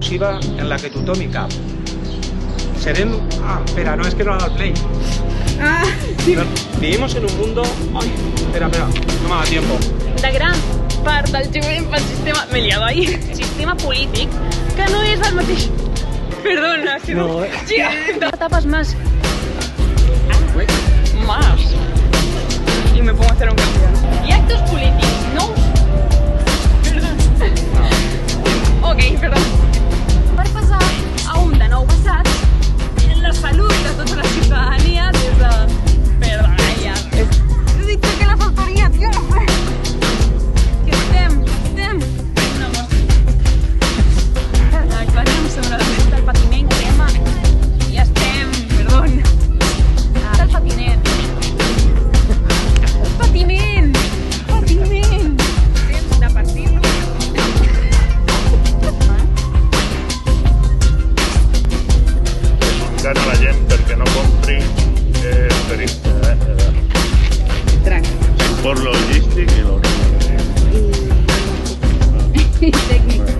exclusiva en la que tothom hi cap. Serem... Ah, espera, no, es que no ha dado el play. Ah, sí. No, vivimos en un mundo... Ay, espera, no me da tiempo. De gran part del jovent pel sistema... M'he liado ahí. Sistema polític, que no és el mateix... Perdona, que no... Tía, tapas más... Más. Y me pongo a hacer un cambio. Y actos políticos, ¿no? Perdón. Ok, perdón. Per passar a un de nou passat en la salut de tota la ciutadania des de... Perdona, ja. He dit que la faltaria, tio. Que estem... Una mostra. Aclarem sobre el patiment, crema. I estem... Perdona. El patinet. Patiment! Temps de partir-lo. Gana la gent perquè no compri perill. Por logístic i lo Y técnico.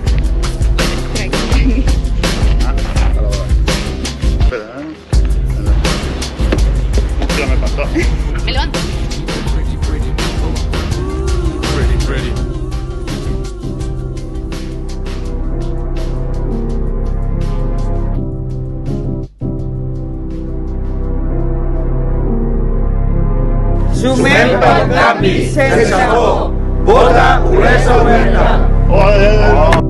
Espera, ya me pasó. Me levanto. Sumem pel canvi, sense por. Vota Olesa Oberta. Oh,